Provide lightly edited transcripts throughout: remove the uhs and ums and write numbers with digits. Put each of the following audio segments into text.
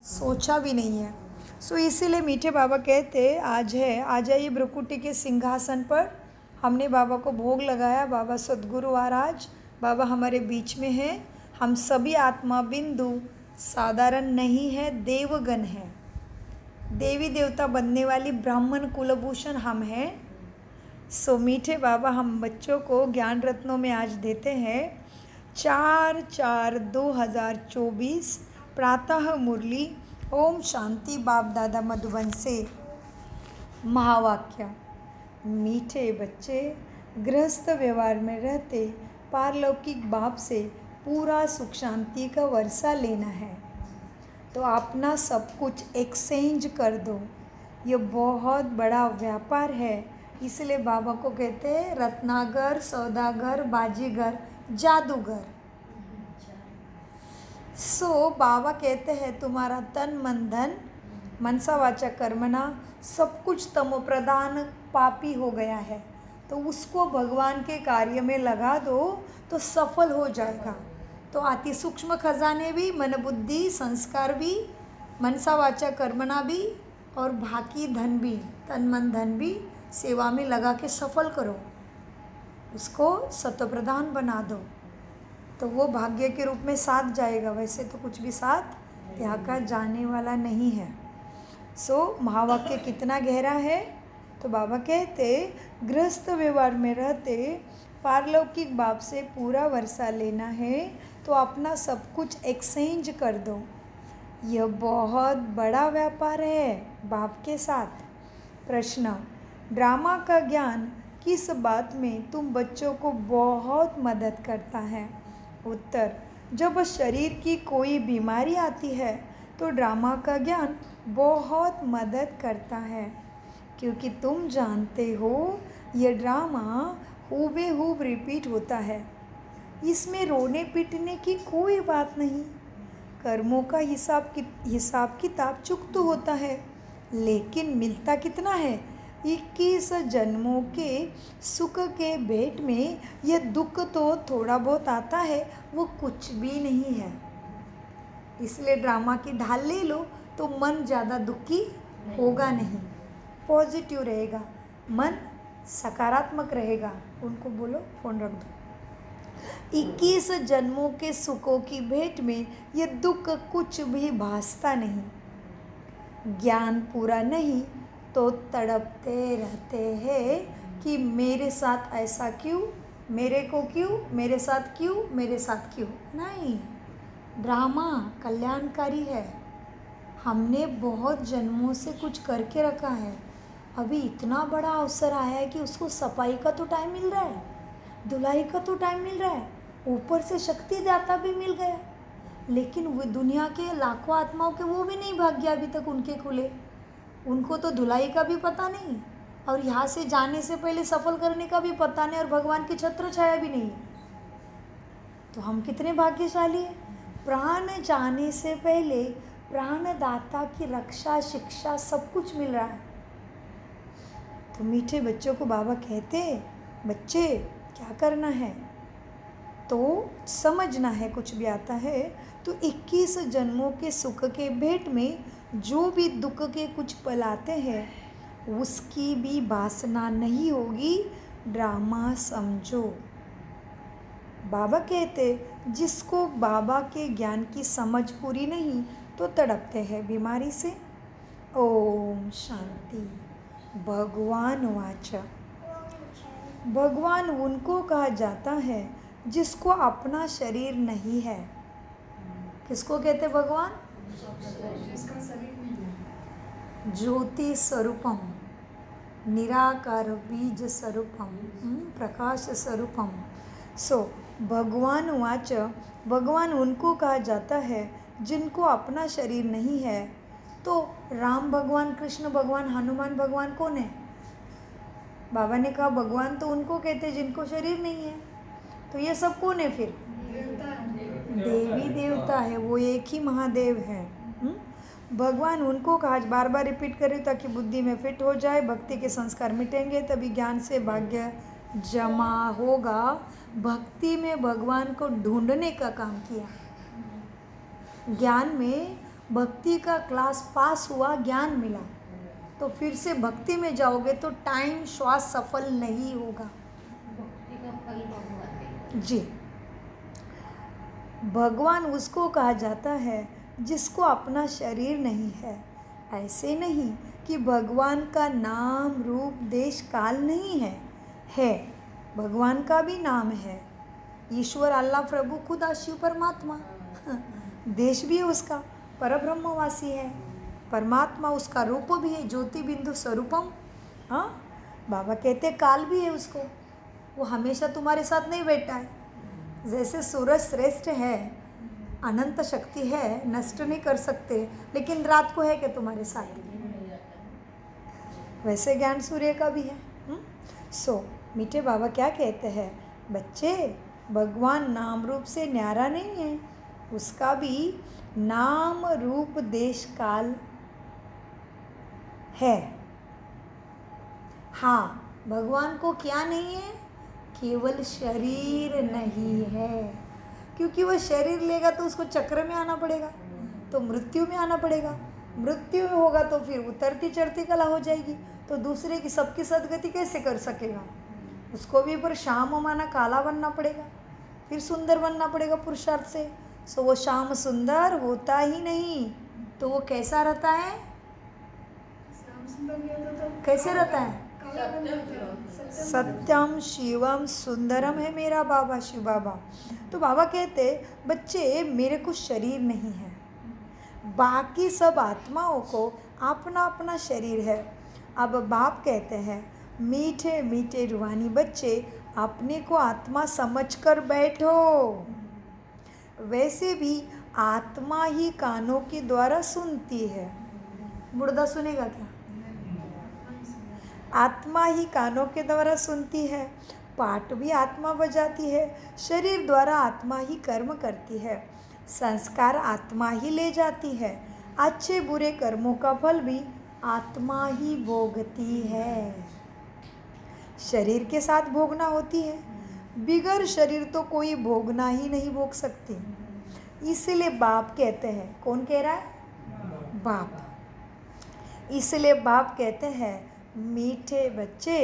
सोचा भी नहीं है। सो इसीलिए मीठे बाबा कहते आज है, आ जाइए ब्रकुटी के सिंहासन पर। हमने बाबा को भोग लगाया। बाबा सद्गुरु महाराज, बाबा हमारे बीच में हैं। हम सभी आत्मा बिंदु साधारण नहीं है, देवगण है। देवी देवता बनने वाली ब्राह्मण कुलभूषण हम हैं। सो मीठे बाबा हम बच्चों को ज्ञान रत्नों में आज देते हैं 4/4/2024 प्रातः मुरली ओम शांति बाप दादा मधुबन से। महावाक्य। मीठे बच्चे, गृहस्थ व्यवहार में रहते पारलौकिक बाप से पूरा सुख शांति का वर्षा लेना है तो अपना सब कुछ एक्सचेंज कर दो। ये बहुत बड़ा व्यापार है। इसलिए बाबा को कहते हैं रत्नागर, सौदागर, बाजीगर, जादूगर। सो बाबा कहते हैं तुम्हारा तन मन धन मनसा वाचा कर्मणा सब कुछ तमो प्रधान पापी हो गया है, तो उसको भगवान के कार्य में लगा दो तो सफल हो जाएगा। तो अति सूक्ष्म खजाने भी, मन बुद्धि संस्कार भी, मनसा वाचा कर्मणा भी और बाकी धन भी, तन मन धन भी सेवा में लगा के सफल करो, उसको सत्वप्रधान बना दो तो वो भाग्य के रूप में साथ जाएगा। वैसे तो कुछ भी साथ यहाँ का जाने वाला नहीं है। सो महावाक्य कितना गहरा है। तो बाबा कहते गृहस्थ व्यवहार में रहते पारलौकिक बाप से पूरा वर्षा लेना है तो अपना सब कुछ एक्सचेंज कर दो। यह बहुत बड़ा व्यापार है बाप के साथ। प्रश्न, ड्रामा का ज्ञान किस बात में तुम बच्चों को बहुत मदद करता है? उत्तर, जब शरीर की कोई बीमारी आती है तो ड्रामा का ज्ञान बहुत मदद करता है, क्योंकि तुम जानते हो यह ड्रामा हूबेहूब रिपीट होता है। इसमें रोने पीटने की कोई बात नहीं। कर्मों का हिसाब किताब चुक तो होता है, लेकिन मिलता कितना है? 21 जन्मों के सुख के भेंट में यह दुख तो थोड़ा बहुत आता है, वो कुछ भी नहीं है। इसलिए ड्रामा की ढाल ले लो तो मन ज़्यादा दुखी होगा नहीं, पॉजिटिव रहेगा, मन सकारात्मक रहेगा। उनको बोलो फ़ोन रख दो। 21 जन्मों के सुखों की भेंट में यह दुख कुछ भी भासता नहीं। ज्ञान पूरा नहीं तो तड़पते रहते हैं कि मेरे साथ ऐसा क्यों, मेरे को क्यों, मेरे साथ क्यों, मेरे साथ क्यों। नहीं, ड्रामा कल्याणकारी है। हमने बहुत जन्मों से कुछ करके रखा है, अभी इतना बड़ा अवसर आया है कि उसको सफाई का तो टाइम मिल रहा है, धुलाई का तो टाइम मिल रहा है, ऊपर से शक्ति दाता भी मिल गया, लेकिन वो दुनिया के लाखों आत्माओं के वो भी नहीं भाग्य अभी तक उनके खुले। उनको तो धुलाई का भी पता नहीं और यहाँ से जाने से पहले सफल करने का भी पता नहीं और भगवान की छत्र छाया भी नहीं। तो हम कितने भाग्यशाली हैं। प्राण जाने से पहले प्राणदाता की रक्षा, शिक्षा सब कुछ मिल रहा है। तो मीठे बच्चों को बाबा कहते बच्चे क्या करना है तो समझना है। कुछ भी आता है तो 21 जन्मों के सुख के भेंट में जो भी दुख के कुछ पल आते हैं उसकी भी वासना नहीं होगी, ड्रामा समझो। बाबा कहते जिसको बाबा के ज्ञान की समझ पूरी नहीं तो तड़पते हैं बीमारी से। ओम शांति। भगवान वाच। भगवान उनको कहा जाता है जिसको अपना शरीर नहीं है। किसको कहते भगवान? ज्योति स्वरूपम, निराकार बीज स्वरूपम, प्रकाश स्वरूपम। सो भगवान वाच, भगवान उनको कहा जाता है जिनको अपना शरीर नहीं है। तो राम भगवान, कृष्ण भगवान, हनुमान भगवान कौन है? बाबा ने कहा भगवान तो उनको कहते जिनको शरीर नहीं है। तो ये सब कौन है फिर? देवी देवता है, वो एक ही महादेव है। भगवान उनको कहा, बार बार रिपीट करें ताकि बुद्धि में फिट हो जाए। भक्ति के संस्कार मिटेंगे तभी ज्ञान से भाग्य जमा होगा। भक्ति में भगवान को ढूंढने का काम किया, ज्ञान में भक्ति का क्लास पास हुआ, ज्ञान मिला, तो फिर से भक्ति में जाओगे तो टाइम श्वास सफल नहीं होगा। भक्ति का फल भगवान देगा। जी, भगवान उसको कहा जाता है जिसको अपना शरीर नहीं है। ऐसे नहीं कि भगवान का नाम रूप देश काल नहीं है भगवान का भी नाम है। ईश्वर अल्लाह प्रभु खुदा शिव परमात्मा, देश भी है उसका, परब्रह्मवासी है, परमात्मा उसका रूप भी है, ज्योति बिंदु स्वरूपम। हाँ, बाबा कहते काल भी है उसको, वो हमेशा तुम्हारे साथ नहीं बैठा है। जैसे सूरज श्रेष्ठ है, अनंत शक्ति है, नष्ट नहीं कर सकते, लेकिन रात को है कि तुम्हारे साथ, वैसे ज्ञान सूर्य का भी है। मीठे बाबा क्या कहते हैं, बच्चे भगवान नाम रूप से न्यारा नहीं है, उसका भी नाम रूप देश काल है। हाँ, भगवान को क्या नहीं है, केवल शरीर नहीं है, क्योंकि वह शरीर लेगा तो उसको चक्र में आना पड़ेगा, तो मृत्यु में आना पड़ेगा, मृत्यु में होगा तो फिर उतरती चढ़ती कला हो जाएगी, तो दूसरे की सबकी सदगति कैसे कर सकेगा, उसको भी पर श्याम माना काला बनना पड़ेगा, फिर सुंदर बनना पड़ेगा पुरुषार्थ से। सो वो श्याम सुंदर होता ही नहीं, तो वो कैसा रहता है, कैसे रहता है, सत्यम शिवम सुंदरम है मेरा बाबा शिव बाबा। तो बाबा कहते बच्चे मेरे को शरीर नहीं है, बाकी सब आत्माओं को अपना अपना शरीर है। अब बाप कहते हैं मीठे मीठे रूहानी बच्चे अपने को आत्मा समझकर बैठो। वैसे भी आत्मा ही कानों के द्वारा सुनती है, मुर्दा सुनेगा क्या, आत्मा ही कानों के द्वारा सुनती है, पाठ भी आत्मा बजाती है, शरीर द्वारा आत्मा ही कर्म करती है, संस्कार आत्मा ही ले जाती है, अच्छे बुरे कर्मों का फल भी आत्मा ही भोगती है, शरीर के साथ भोगना होती है, बिगर शरीर तो कोई भोगना ही नहीं भोग सकती। इसलिए बाप कहते हैं, कौन कह रहा है, बाप, इसलिए बाप कहते हैं मीठे बच्चे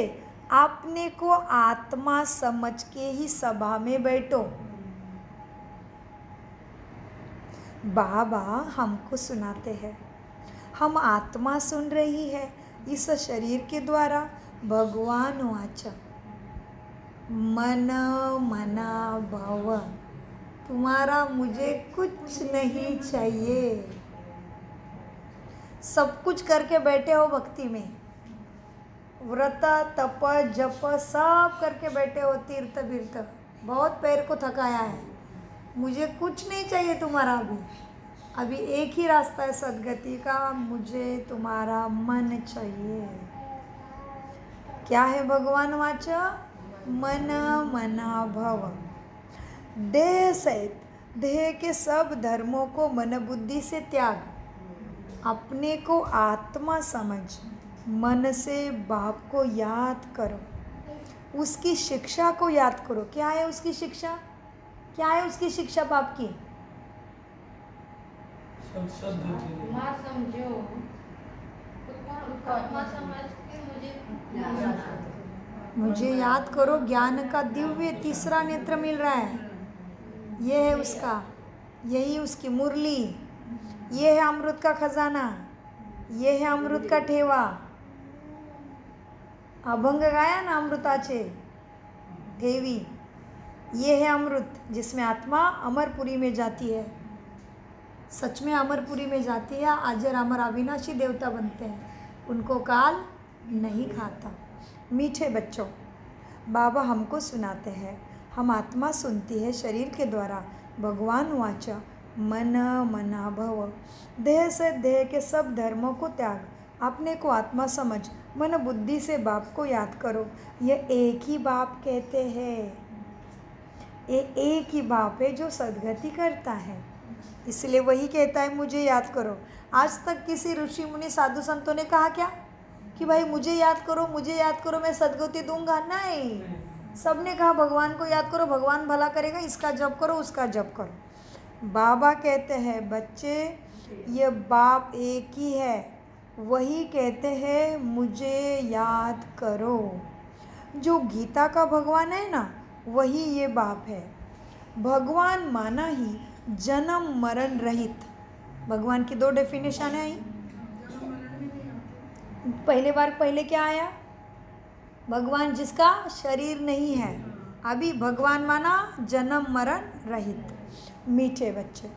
अपने को आत्मा समझ के ही सभा में बैठो। बाबा हमको सुनाते हैं, हम आत्मा सुन रही है इस शरीर के द्वारा। भगवान वाचा मन मना भव, तुम्हारा मुझे कुछ नहीं चाहिए, सब कुछ करके बैठे हो भक्ति में, व्रत तप जप सब करके बैठे हो, तीर्थ बीर्थ बहुत पैर को थकाया है, मुझे कुछ नहीं चाहिए तुम्हारा। अभी एक ही रास्ता है सदगति का, मुझे तुम्हारा मन चाहिए। क्या है भगवान वाचा, मन मना भव, देह सहित देह के सब धर्मों को मन बुद्धि से त्याग, अपने को आत्मा समझ, मन से बाप को याद करो, उसकी शिक्षा को याद करो। क्या है उसकी शिक्षा, क्या है उसकी शिक्षा बाप की, आत्मा समझो, आत्मा समझ के मुझे याद करो। ज्ञान का दिव्य तीसरा नेत्र मिल रहा है, ये है उसका, यही उसकी मुरली, ये है अमृत का खजाना, ये है अमृत का ठेवा। अभंग गाया ना अमृताचे ठेवी, ये है अमृत जिसमें आत्मा अमरपुरी में जाती है, सच में अमरपुरी में जाती है, अजर अमर अविनाशी देवता बनते हैं, उनको काल नहीं खाता। मीठे बच्चों, बाबा हमको सुनाते हैं, हम आत्मा सुनती है शरीर के द्वारा। भगवान वाचा मन मना भव, देह से देह के सब धर्मों को त्याग, अपने को आत्मा समझ, मन बुद्धि से बाप को याद करो। ये एक ही बाप कहते हैं, ये एक ही बाप है जो सदगति करता है, इसलिए वही कहता है मुझे याद करो। आज तक किसी ऋषि मुनि साधु संतों ने कहा क्या कि भाई मुझे याद करो, मुझे याद करो, मैं सदगति दूंगा? नहीं, सबने कहा भगवान को याद करो, भगवान भला करेगा, इसका जप करो, उसका जप करो। बाबा कहते हैं बच्चे ये बाप एक ही है, वही कहते हैं मुझे याद करो। जो गीता का भगवान है ना, वही ये बाप है। भगवान माना ही जन्म मरण रहित। भगवान की 2 डेफिनेशन है। पहले क्या आया? भगवान जिसका शरीर नहीं है। अभी भगवान माना जन्म मरण रहित। मीठे बच्चे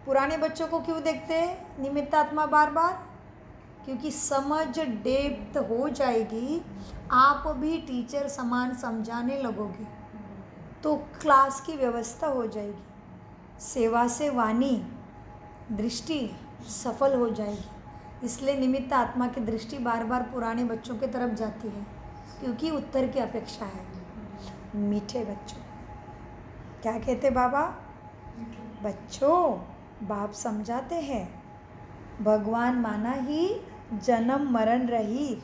पुराने बच्चों को क्यों देखते हैं निमित्तात्मा बार बार? क्योंकि समझ डेप्थ हो जाएगी, आप भी टीचर समान समझाने लगोगे तो क्लास की व्यवस्था हो जाएगी, सेवा से वाणी दृष्टि सफल हो जाएगी। इसलिए निमित्त आत्मा की दृष्टि बार बार पुराने बच्चों की तरफ जाती है, क्योंकि उत्तर की अपेक्षा है। मीठे बच्चों, क्या कहते बाबा? बच्चों, बाप समझाते हैं भगवान माना ही जन्म मरण रहित।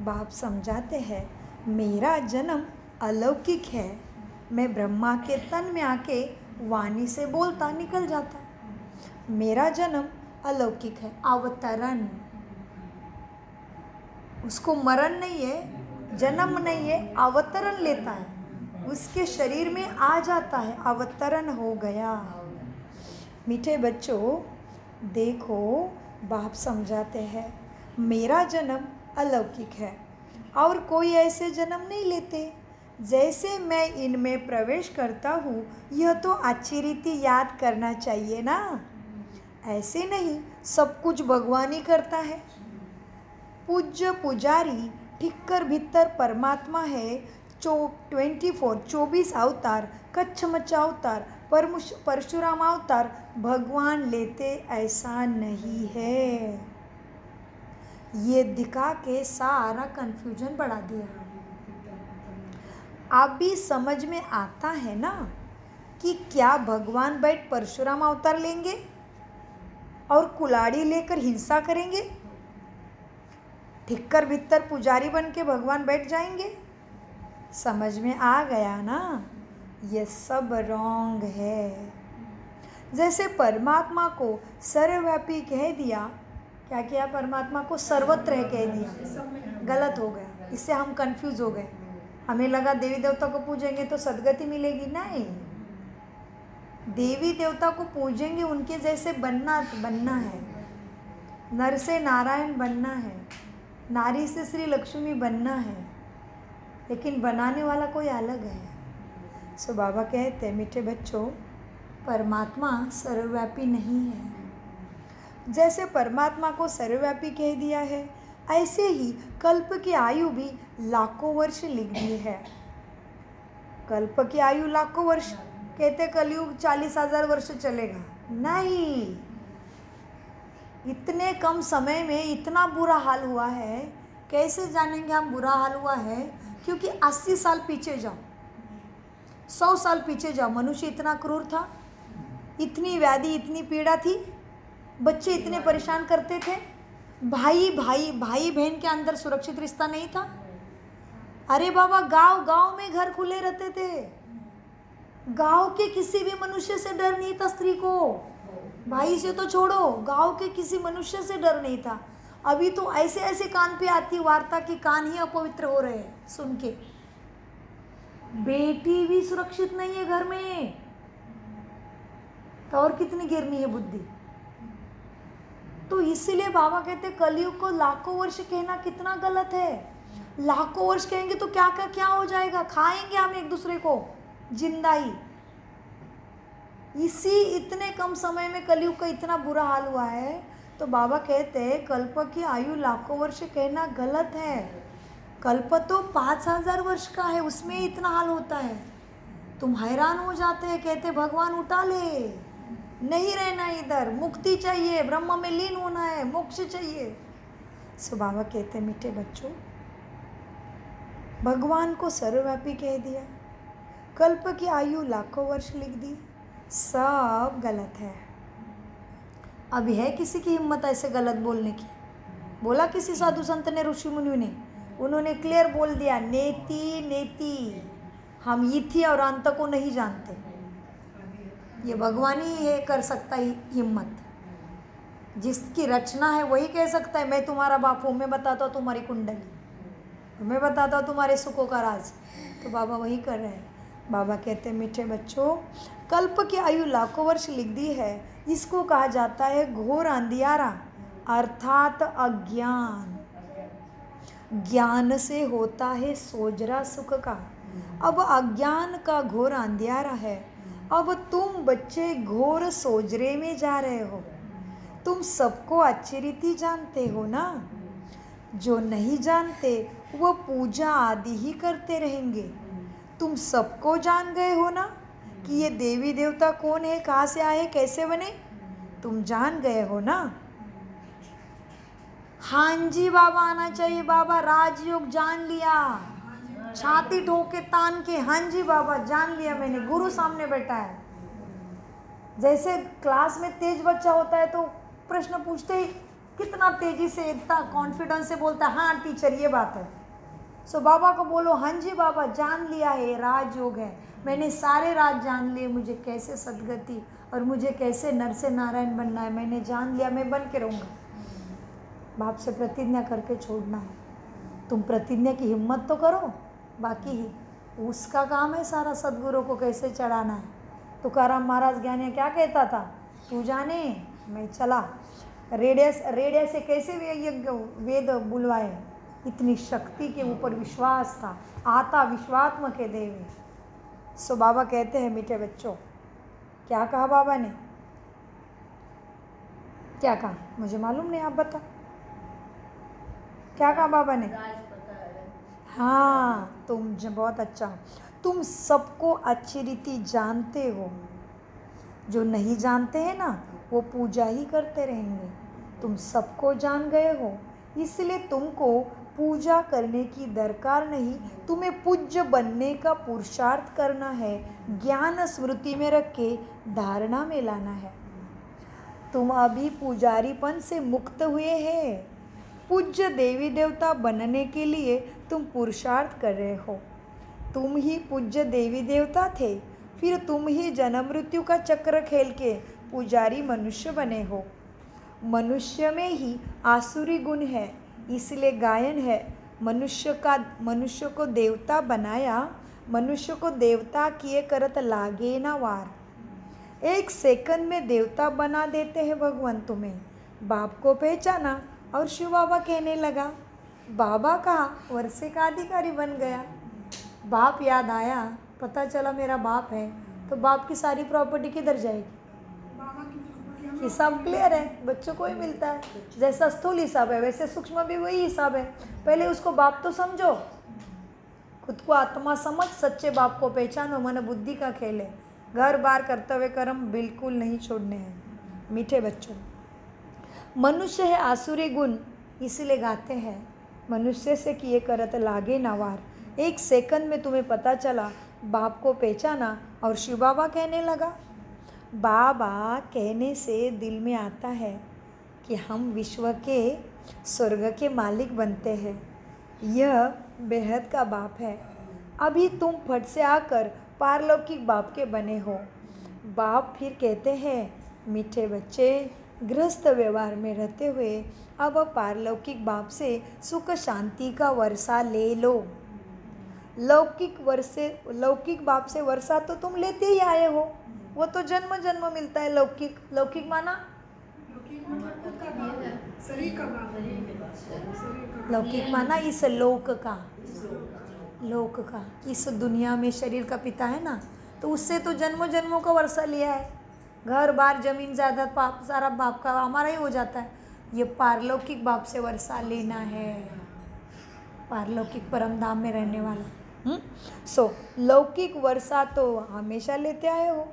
बाप समझाते हैं मेरा जन्म अलौकिक है, मैं ब्रह्मा के तन में आके वाणी से बोलता निकल जाता। मेरा जन्म अलौकिक है, अवतरण। उसको मरण नहीं है, जन्म नहीं है, अवतरण लेता है, उसके शरीर में आ जाता है, अवतरण हो गया। मीठे बच्चों देखो, बाप समझाते हैं मेरा जन्म अलौकिक है और कोई ऐसे जन्म नहीं लेते। जैसे मैं इनमें प्रवेश करता हूँ, यह तो अच्छी रीति याद करना चाहिए ना। ऐसे नहीं सब कुछ भगवान ही करता है। पूज्य पुजारी ठिक्कर भीतर परमात्मा है। 24 अवतार, कच्छमचा अवतार, परशुराम अवतार भगवान लेते, ऐसा नहीं है। ये दिखा के सारा कंफ्यूजन बढ़ा दिया। आप भी समझ में आता है ना कि क्या भगवान बैठ परशुराम अवतार लेंगे और कुलाड़ी लेकर हिंसा करेंगे? ठिक्कर भीतर पुजारी बन के भगवान बैठ जाएंगे? समझ में आ गया ना? ये सब रॉन्ग है। जैसे परमात्मा को सर्वव्यापी कह दिया, क्या किया? परमात्मा को सर्वत्र है कह दिया, गलत हो गया। इससे हम कंफ्यूज हो गए। हमें लगा देवी देवता को पूजेंगे तो सदगति मिलेगी। नहीं, देवी देवता को पूजेंगे, उनके जैसे बनना है, नर से नारायण बनना है, नारी से श्री लक्ष्मी बनना है, लेकिन बनाने वाला कोई अलग है। सो बाबा कहते हैं मीठे बच्चों, परमात्मा सर्वव्यापी नहीं है। जैसे परमात्मा को सर्वव्यापी कह दिया है, ऐसे ही कल्प की आयु भी लाखों वर्ष लिख दी है। कल्प की आयु लाखों वर्ष, कहते कलयुग 40,000 वर्ष चलेगा। नहीं, इतने कम समय में इतना बुरा हाल हुआ है। कैसे जानेंगे हम बुरा हाल हुआ है? क्योंकि 80 साल पीछे जाओ, 100 साल पीछे जाओ, मनुष्य इतना क्रूर था, इतनी व्याधि, इतनी पीड़ा थी, बच्चे इतने परेशान करते थे, भाई बहन के अंदर सुरक्षित रिश्ता नहीं था। अरे बाबा, गांव में घर खुले रहते थे, गांव के किसी भी मनुष्य से डर नहीं था। स्त्री को, भाई से तो छोड़ो, गांव के किसी मनुष्य से डर नहीं था। अभी तो ऐसे ऐसे कान पे आती वार्ता कि कान ही अपवित्र हो रहे हैं सुन के। बेटी भी सुरक्षित नहीं है घर में, तो और कितनी गिरनी है बुद्धि। तो इसीलिए बाबा कहते कलयुग को लाखों वर्ष कहना कितना गलत है। लाखों वर्ष कहेंगे तो क्या हो जाएगा? खाएंगे हम एक दूसरे को जिंदा ही। इसी इतने कम समय में कलयुग का इतना बुरा हाल हुआ है। तो बाबा कहते हैं कल्प की आयु लाखों वर्ष कहना गलत है। कल्प तो 5,000 वर्ष का है, उसमें इतना हाल होता है। तुम हैरान हो जाते हैं, कहते भगवान उठा ले, नहीं रहना इधर, मुक्ति चाहिए, ब्रह्म में लीन होना है, मोक्ष चाहिए। सो बाबा कहते मीठे बच्चों, भगवान को सर्वव्यापी कह दिया, कल्प की आयु लाखों वर्ष लिख दी, सब गलत है। अभी है किसी की हिम्मत ऐसे गलत बोलने की? बोला किसी साधु संत ने, ऋषि मुनि ने? उन्होंने क्लियर बोल दिया, नेति नेति, हम इति और अंत को नहीं जानते। ये भगवान ही है कर सकता है हिम्मत। जिसकी रचना है वही कह सकता है मैं तुम्हारा बाप हूँ, मैं बताता हूँ तुम्हारी कुंडली, मैं बताता हूँ तुम्हारे सुखों का राज। तो बाबा वही कर रहे हैं। बाबा कहते हैं मीठे बच्चों, कल्प की आयु लाखों वर्ष लिख दी है, इसको कहा जाता है घोर अंधियारा अर्थात अज्ञान। ज्ञान से होता है सोजरा सुख का। अब अज्ञान का घोर अंधियारा है। अब तुम बच्चे घोर सोजरे में जा रहे हो। तुम सबको अच्छी रीति जानते हो ना। जो नहीं जानते वो पूजा आदि ही करते रहेंगे। तुम सबको जान गए हो ना कि ये देवी देवता कौन है, कहाँ से आए, कैसे बने, तुम जान गए हो ना। हाँ जी बाबा आना चाहिए। बाबा राजयोग जान लिया, छाती ठोक के तान के, हाँ जी बाबा जान लिया मैंने, गुरु सामने बैठा है। जैसे क्लास में तेज बच्चा होता है तो प्रश्न पूछते ही कितना तेजी से इतना कॉन्फिडेंस से बोलता है हाँ टीचर ये बात है। सो बाबा को बोलो हाँ जी बाबा जान लिया है, राजयोग है, मैंने सारे राज जान लिए, मुझे कैसे सदगति और मुझे कैसे नर से नारायण बनना है मैंने जान लिया, मैं बन के रहूँगा। बाप से प्रतिज्ञा करके छोड़ना है। तुम प्रतिज्ञा की हिम्मत तो करो, बाकी ही उसका काम है सारा सदगुरु को कैसे चढ़ाना है। तुकाराम महाराज ज्ञानी क्या कहता था, तू जाने मैं चला। रेडिया से कैसे वेद बुलवाए, इतनी शक्ति के ऊपर विश्वास था, आता विश्वात्म के देवे। सो बाबा कहते हैं मीठे बच्चों, क्या कहा बाबा ने, क्या कहा मुझे मालूम नहीं, आप बता क्या कहा बाबा ने। हाँ तुम बहुत अच्छा, तुम सबको अच्छी रीति जानते हो। जो नहीं जानते हैं ना वो पूजा ही करते रहेंगे। तुम सबको जान गए हो, इसलिए तुमको पूजा करने की दरकार नहीं, तुम्हें पूज्य बनने का पुरुषार्थ करना है। ज्ञान स्मृति में रख के धारणा में लाना है। तुम अभी पुजारीपन से मुक्त हुए हैं। पूज्य देवी देवता बनने के लिए तुम पुरुषार्थ कर रहे हो। तुम ही पूज्य देवी देवता थे, फिर तुम ही जन्म मृत्यु का चक्र खेल के पुजारी मनुष्य बने हो। मनुष्य में ही आसुरी गुण है, इसलिए गायन है, मनुष्य को देवता बनाया, मनुष्य को देवता किए करत लागे ना वार। एक सेकंड में देवता बना देते हैं भगवान तुम्हें। बाप को पहचाना और शिव बाबा कहने लगा, बाबा कहा वर्षे का अधिकारी बन गया। बाप याद आया, पता चला मेरा बाप है, तो बाप की सारी प्रॉपर्टी किधर जाएगी। हिसाब क्लियर है, बच्चों को ही मिलता है। जैसा स्थूल हिसाब है वैसे सूक्ष्म भी वही हिसाब है। पहले उसको बाप तो समझो, खुद को आत्मा समझ, सच्चे बाप को पहचानो। मन बुद्धि का खेल है, घर बार कर्तव्य कर्म बिल्कुल नहीं छोड़ने हैं। मीठे बच्चों, मनुष्य है आसुरी गुण, इसलिए गाते हैं, मनुष्य से किए करत लागे नवार। एक सेकंड में तुम्हें पता चला, बाप को पहचाना और शिव बाबा कहने लगा। बाबा कहने से दिल में आता है कि हम विश्व के स्वर्ग के मालिक बनते हैं। यह बेहद का बाप है। अभी तुम फट से आकर पारलौकिक बाप के बने हो। बाप फिर कहते हैं, मीठे बच्चे, गृहस्थ व्यवहार में रहते हुए अब पारलौकिक बाप से सुख शांति का वर्षा ले लो। लौकिक बाप से वर्षा तो तुम लेते ही आए हो, वो तो जन्म जन्म मिलता है। लौकिक माना लौकिक माना इस लोक का इस दुनिया में शरीर का पिता है ना, तो उससे तो जन्मों जन्मों का वर्षा लिया है। घर बार जमीन जायदाद पाप सारा बाप का हमारा ही हो जाता है। ये पारलौकिक बाप से वर्षा लेना है, पारलौकिक परम धाम में रहने वाला। लौकिक वर्षा तो हमेशा लेते आए हो,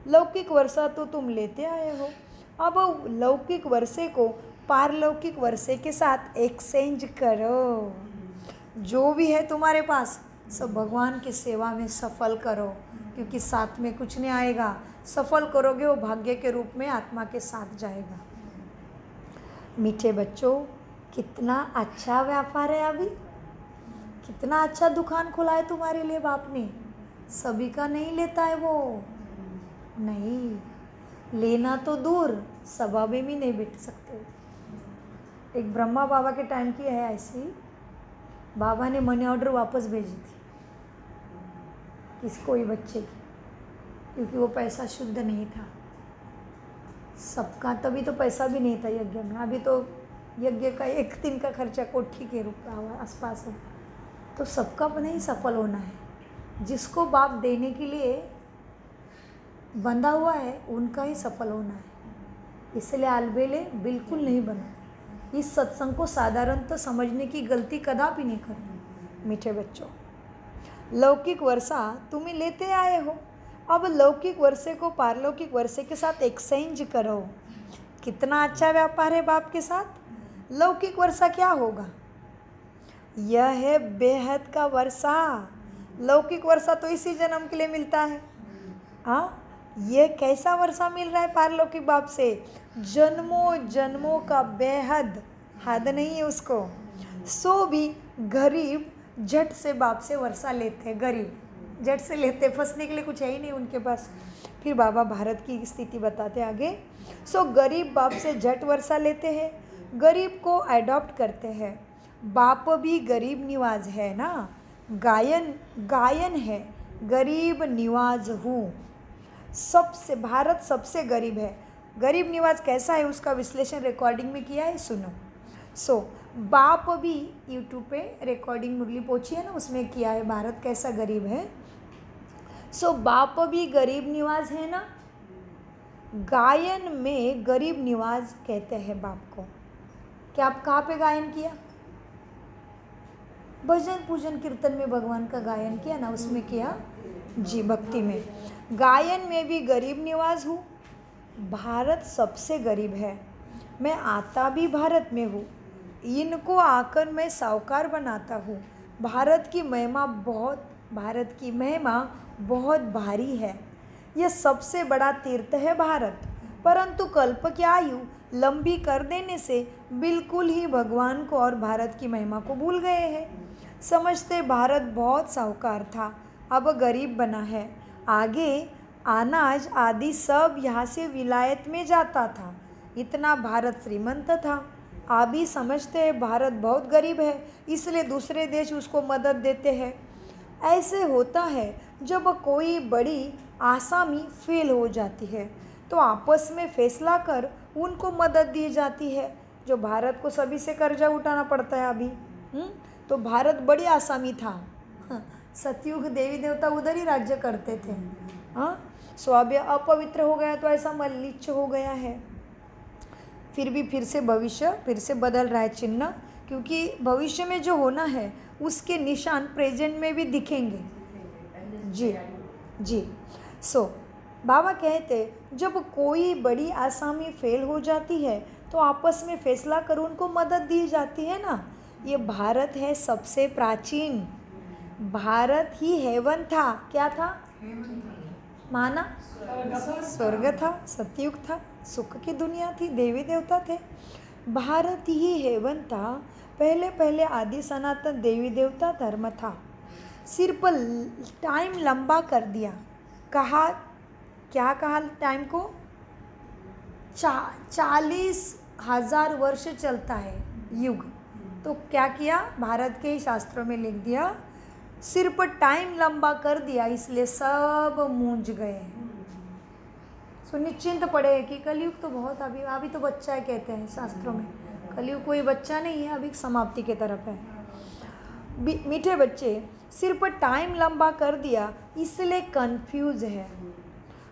लौकिक वर्षा तो तुम लेते आए हो। अब लौकिक वर्षे को पारलौकिक वर्षे के साथ एक्सचेंज करो। जो भी है तुम्हारे पास सब भगवान की सेवा में सफल करो, क्योंकि साथ में कुछ नहीं आएगा। सफल करोगे वो भाग्य के रूप में आत्मा के साथ जाएगा। मीठे बच्चों, कितना अच्छा व्यापार है, अभी कितना अच्छा दुकान खुला है तुम्हारे लिए बाप ने। सभी का नहीं लेता है वो, नहीं, लेना तो दूर, सभा में भी नहीं बैठ सकते। एक ब्रह्मा बाबा के टाइम की है ऐसी, बाबा ने मनी ऑर्डर वापस भेजी थी किसी कोई बच्चे की, क्योंकि वो पैसा शुद्ध नहीं था सबका। तभी तो पैसा भी नहीं था यज्ञ में। अभी तो यज्ञ का 1 दिन का खर्चा कोठी के रूप में आसपास है। तो सबका नहीं सफल होना है, जिसको बाप देने के लिए बंधा हुआ है उनका ही सफल होना है। इसलिए अलबेले बिल्कुल नहीं बना। इस सत्संग को साधारणतः समझने की गलती कदापि नहीं करनी। मीठे बच्चों, लौकिक वर्षा तुम्हें लेते आए हो, अब लौकिक वर्षे को पारलौकिक वर्षे के साथ एक्सचेंज करो। कितना अच्छा व्यापार है बाप के साथ। लौकिक वर्षा क्या होगा? यह है बेहद का वर्षा। लौकिक वर्षा तो इसी जन्म के लिए मिलता है। हाँ, ये कैसा वर्षा मिल रहा है पारलौकिक बाप से? जन्मों जन्मों का बेहद, हद नहीं है उसको। सो भी गरीब झट से बाप से वर्षा लेते हैं। गरीब झट से लेते, फंसने के लिए कुछ है ही नहीं उनके पास। फिर बाबा भारत की स्थिति बताते आगे। सो गरीब बाप से झट वर्षा लेते हैं, गरीब को अडॉप्ट करते हैं। बाप भी गरीब निवाज है ना, गायन है, गरीब निवाज हूँ। सबसे भारत सबसे गरीब है। गरीब निवाज कैसा है उसका विश्लेषण रिकॉर्डिंग में किया है, सुनो। सो बाप भी यूट्यूब पे रिकॉर्डिंग मुरली पहुँची है ना, उसमें किया है भारत कैसा गरीब है। सो बाप भी गरीब निवाज है ना। गायन में गरीब निवाज कहते हैं बाप को। क्या आप कहाँ पे गायन किया? भजन पूजन कीर्तन में भगवान का गायन किया ना, उसमें किया जी, भक्ति में। गायन में भी गरीब निवाज हूँ। भारत सबसे गरीब है। मैं आता भी भारत में हूँ, इनको आकर मैं साहूकार बनाता हूँ। भारत की महिमा बहुत भारी है। यह सबसे बड़ा तीर्थ है भारत। परंतु कल्प की आयु लंबी कर देने से बिल्कुल ही भगवान को और भारत की महिमा को भूल गए हैं। समझते भारत बहुत साहूकार था, अब गरीब बना है। आगे अनाज आदि सब यहाँ से विलायत में जाता था, इतना भारत श्रीमंत था। अभी समझते हैं भारत बहुत गरीब है, इसलिए दूसरे देश उसको मदद देते हैं। ऐसे होता है जब कोई बड़ी आसामी फेल हो जाती है तो आपस में फैसला कर उनको मदद दी जाती है। जो भारत को सभी से कर्जा उठाना पड़ता है अभी। तो भारत बड़ी आसामी था। सतयुग देवी देवता उधर ही राज्य करते थे। हाँ, स्वाभ्य अपवित्र हो गया तो ऐसा मलिच्छ हो गया है। फिर से भविष्य फिर से बदल रहा है चिन्ह, क्योंकि भविष्य में जो होना है उसके निशान प्रेजेंट में भी दिखेंगे। जी। सो बाबा कहते जब कोई बड़ी आसामी फेल हो जाती है तो आपस में फैसला कर उनको मदद दी जाती है ना। ये भारत है सबसे प्राचीन। भारत ही हेवन था। क्या था? माना स्वर्ग था, सतयुग था, सुख की दुनिया थी, देवी देवता थे। भारत ही हेवन था। पहले आदि सनातन देवी देवता धर्म था। सिर्फ टाइम लंबा कर दिया। क्या कहा टाइम को? 40,000 वर्ष चलता है युग। तो क्या किया? भारत के ही शास्त्रों में लिख दिया, सिर्फ टाइम लंबा कर दिया, इसलिए सब मूंझ गए। सो निश्चिंत पड़े कि कलयुग तो बहुत अभी तो बच्चा है, कहते हैं शास्त्रों में। कलयुग कोई बच्चा नहीं है, अभी समाप्ति के तरफ है। मीठे बच्चे, सिर्फ टाइम लंबा कर दिया इसलिए कंफ्यूज है।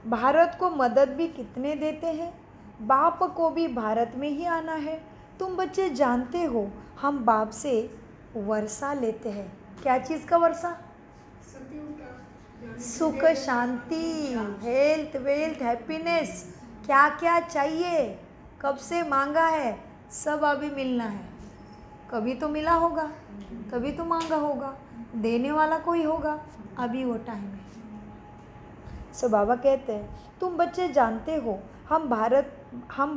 भारत को मदद भी कितने देते हैं? बाप को भी भारत में ही आना है। तुम बच्चे जानते हो हम बाप से वर्षा लेते हैं। क्या चीज़ का वर्षा? सुख, शांति, हेल्थ, वेल्थ, हैप्पीनेस, क्या क्या चाहिए, कब से मांगा है, सब अभी मिलना है। कभी तो मिला होगा, कभी तो मांगा होगा, देने वाला कोई होगा, अभी वो टाइम है। सो बाबा कहते हैं तुम बच्चे जानते हो हम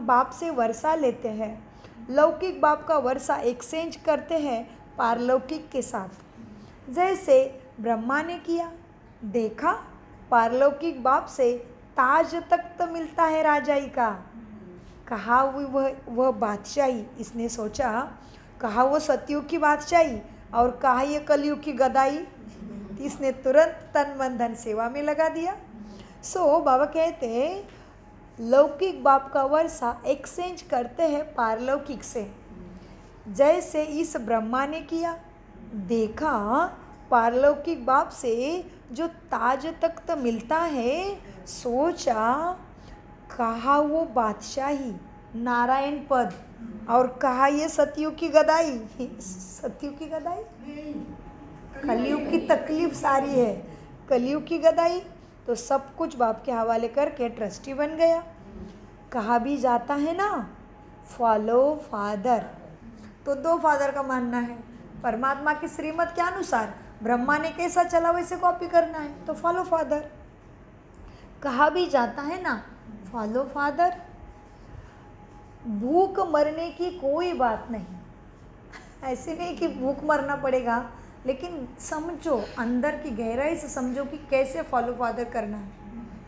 बाप से वर्षा लेते हैं। लौकिक बाप का वर्षा एक्सचेंज करते हैं पारलौकिक के साथ। जैसे ब्रह्मा ने किया, देखा पारलौकिक बाप से ताज तख्त मिलता है राजाई का। कहा वह बादशाही, इसने सोचा कहा वो सतयुग की बादशाही और कहा ये कलयुग की गदाई। इसने तुरंत तन मन धन सेवा में लगा दिया। सो बाबा कहते हैं लौकिक बाप का वर्षा एक्सचेंज करते हैं पारलौकिक से। जैसे इस ब्रह्मा ने किया, देखा पारलौकिक बाप से जो ताज तख्त मिलता है, सोचा कहा वो बादशाही नारायण पद और कहा ये सतयुग की गदाई। सतयुग की गदाई, कलयुग की तकलीफ सारी है, कलयुग की गदाई। तो सब कुछ बाप के हवाले करके ट्रस्टी बन गया। कहा भी जाता है ना फॉलो फादर, तो 2 फादर का मानना है। परमात्मा की श्रीमत के अनुसार ब्रह्मा ने कैसा चला वैसे कॉपी करना है, तो फॉलो फादर। कहा भी जाता है ना फॉलो फादर। भूख मरने की कोई बात नहीं, ऐसे नहीं कि भूख मरना पड़ेगा, लेकिन समझो अंदर की गहराई से समझो कि कैसे फॉलो फादर करना है।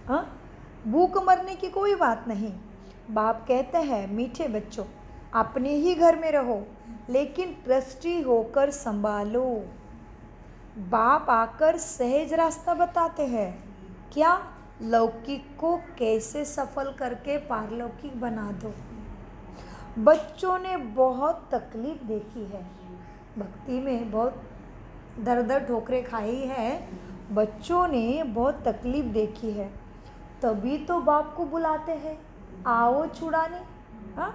हाँ, भूख मरने की कोई बात नहीं। बाप कहते हैं मीठे बच्चों अपने ही घर में रहो, लेकिन ट्रस्टी होकर संभालो। बाप आकर सहज रास्ता बताते हैं, क्या लौकिक को कैसे सफल करके पारलौकिक बना दो। बच्चों ने बहुत तकलीफ देखी है, भक्ति में बहुत दर दर ठोकरें खाई है, बच्चों ने बहुत तकलीफ देखी है, तभी तो बाप को बुलाते हैं आओ छुड़ाने। हाँ,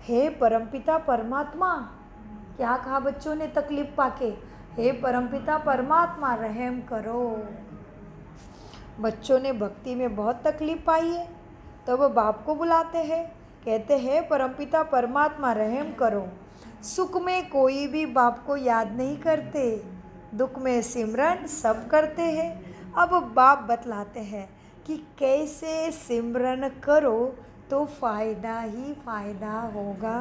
हे परमपिता परमात्मा, क्या कहा बच्चों ने तकलीफ पाके, हे परमपिता परमात्मा रहम करो। बच्चों ने भक्ति में बहुत तकलीफ पाई है, तब वो बाप को बुलाते हैं, कहते हैं परमपिता परमात्मा रहम करो। सुख में कोई भी बाप को याद नहीं करते, दुख में सिमरन सब करते हैं। अब बाप बतलाते हैं कि कैसे सिमरन करो तो फ़ायदा ही फ़ायदा होगा।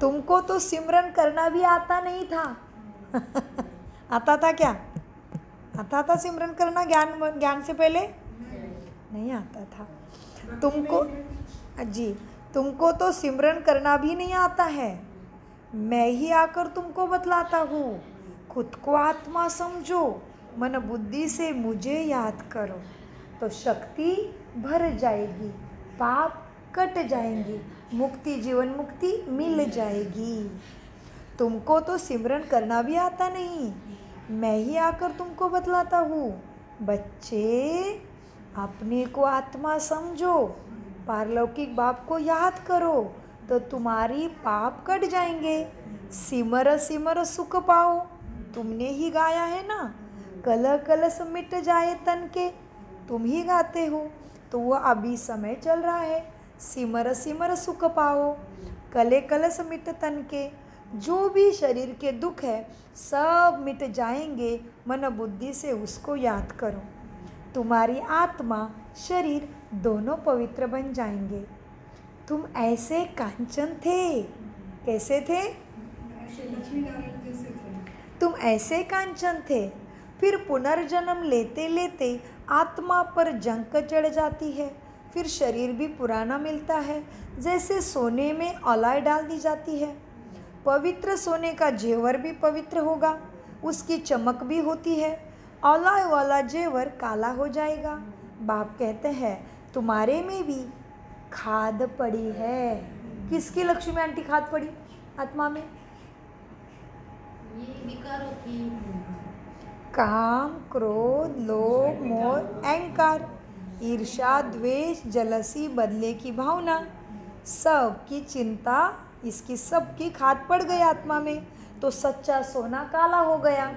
तुमको तो सिमरन करना भी आता नहीं था। आता था क्या? आता था सिमरन करना ज्ञान से पहले? नहीं आता था। तुमको तो सिमरन करना भी नहीं आता है। मैं ही आकर तुमको बतलाता हूँ, खुद को आत्मा समझो, मन बुद्धि से मुझे याद करो, तो शक्ति भर जाएगी, पाप कट जाएंगी, मुक्ति जीवन मुक्ति मिल जाएगी। तुमको तो सिमरन करना भी आता नहीं, मैं ही आकर तुमको बतलाता हूँ। बच्चे अपने को आत्मा समझो, पारलौकिक बाप को याद करो, तो तुम्हारी पाप कट जाएंगे, सिमर सिमर सुख पाओ। तुमने ही गाया है ना, कलह कलश मिट जाए तन के, तुम ही गाते हो, तो वो अभी समय चल रहा है। सिमर सिमर सुख पाओ, कले कलश मिट तन के। जो भी शरीर के दुख है सब मिट जाएंगे, मन बुद्धि से उसको याद करो, तुम्हारी आत्मा शरीर दोनों पवित्र बन जाएंगे। तुम ऐसे कांचन थे, कैसे थे? तुम ऐसे कांचन थे, फिर पुनर्जन्म लेते लेते आत्मा पर जंक चढ़ जाती है, फिर शरीर भी पुराना मिलता है, जैसे सोने में अलॉय डाल दी जाती है। पवित्र सोने का जेवर भी पवित्र होगा, उसकी चमक भी होती है, अलॉय वाला जेवर काला हो जाएगा। बाप कहते हैं तुम्हारे में भी खाद पड़ी है। किसकी लक्ष्मी आंटी खाद पड़ी आत्मा में? ये विकारों की, काम क्रोध लोभ मोह अहंकार ईर्ष्या द्वेष जलसी बदले की भावना, सब की चिंता, इसकी सब की खाद पड़ गई आत्मा में, तो सच्चा सोना काला हो गया।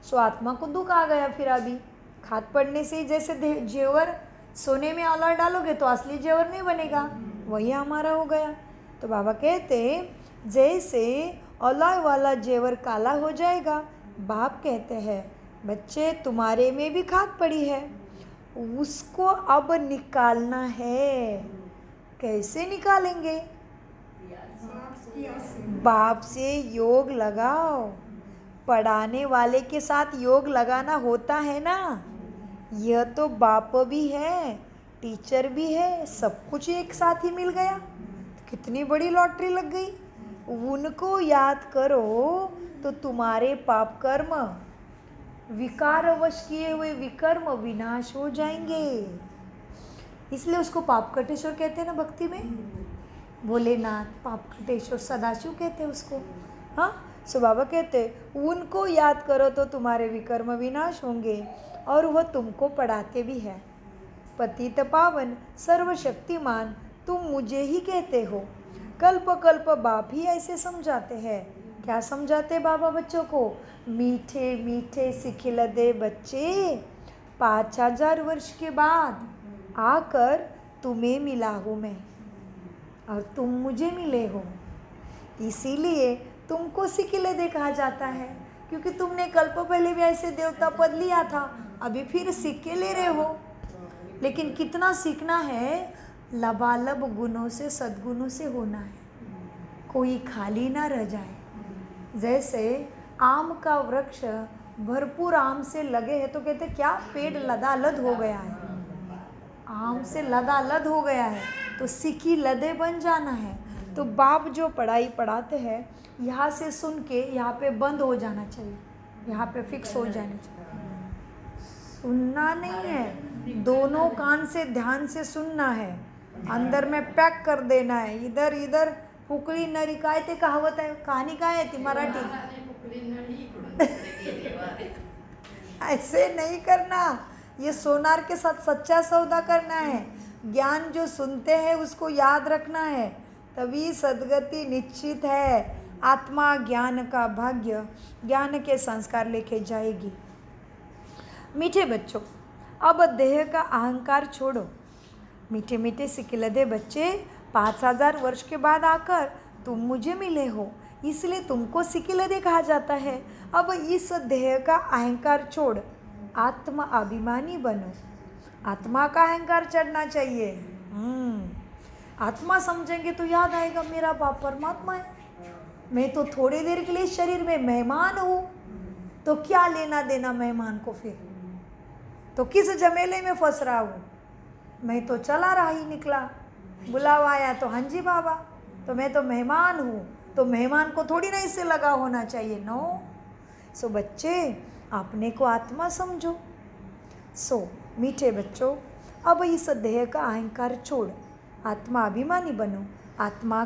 सो आत्मा को दुख आ गया। फिर अभी खाद पड़ने से ही जैसे जेवर सोने में अलॉय डालोगे तो असली जेवर नहीं बनेगा, वही हमारा हो गया। तो बाबा कहते जैसे अलॉय वाला जेवर काला हो जाएगा, बाप कहते हैं बच्चे तुम्हारे में भी खाद पड़ी है, उसको अब निकालना है। कैसे निकालेंगे? बाप से योग लगाओ। पढ़ाने वाले के साथ योग लगाना होता है ना, यह तो बाप भी है, टीचर भी है, सब कुछ एक साथ ही मिल गया। कितनी बड़ी लॉटरी लग गई। उनको याद करो तो तुम्हारे पाप कर्म, विकारवश किए हुए विकर्म विनाश हो जाएंगे। इसलिए उसको पाप कटेश्वर कहते हैं ना भक्ति में। भोलेनाथ, पाप कटेश्वर, सदाशिव कहते हैं उसको। हाँ, सो बाबा कहते उनको याद करो तो तुम्हारे विकर्म विनाश होंगे। और वह तुमको पढ़ाते भी है। पतित पावन सर्वशक्तिमान तुम मुझे ही कहते हो। कल्प कल्प बाप ही ऐसे समझाते हैं। क्या समझाते बाबा बच्चों को? मीठे मीठे सिखिलदे बच्चे, 5000 वर्ष के बाद आकर तुम्हें मिला हूँ मैं और तुम मुझे मिले हो। इसीलिए तुमको सिखिलदे कहा जाता है, क्योंकि तुमने कल्प पहले भी ऐसे देवता पद लिया था, अभी फिर सीख के ले रहे हो। लेकिन कितना सीखना है? लबालब गुणों से, सद्गुणों से होना है, कोई खाली ना रह जाए। जैसे आम का वृक्ष भरपूर आम से लगे है तो कहते क्या पेड़ लदालद हो गया है, आम से लदालद हो गया है, तो सिकी लदे बन जाना है। तो बाप जो पढ़ाई पढ़ाते हैं यहाँ से सुन के यहाँ पे बंद हो जाना चाहिए, यहाँ पे फिक्स हो जाना चाहिए। सुनना नहीं है, दोनों कान से ध्यान से सुनना है, अंदर में पैक कर देना है। इधर इधर फुकली नरी काय ते कहावत है, कहानी काय है ती मराठी। ऐसे नहीं करना, ये सोनार के साथ सच्चा सौदा करना है। ज्ञान जो सुनते हैं उसको याद रखना है, तभी सद्गति निश्चित है। आत्मा ज्ञान का भाग्य, ज्ञान के संस्कार लेके जाएगी। मीठे बच्चों, अब देह का अहंकार छोड़ो। मीठे मीठे सिखिलदे बच्चे, 5000 वर्ष के बाद आकर तुम मुझे मिले हो, इसलिए तुमको सिखिलदे कहा जाता है। अब इस देह का अहंकार छोड़ आत्मा अभिमानी बनो। आत्मा का अहंकार चढ़ना चाहिए। आत्मा समझेंगे तो याद आएगा मेरा बाप परमात्मा है, मैं तो थोड़ी देर के लिए शरीर में मेहमान हूँ, तो क्या लेना देना मेहमान को? फिर तो किस झमेले में फंस रहा हूँ? मैं तो चला रहा ही निकला, बुलावा आया तो हाँ जी बाबा, तो मैं तो मेहमान हूँ, तो मेहमान को थोड़ी ना इससे लगा होना चाहिए। नो। सो बच्चे, अपने को आत्मा समझो। सो मीठे बच्चों, अब इस देह का अहंकार छोड़ आत्मा अभिमानी बनो। आत्मा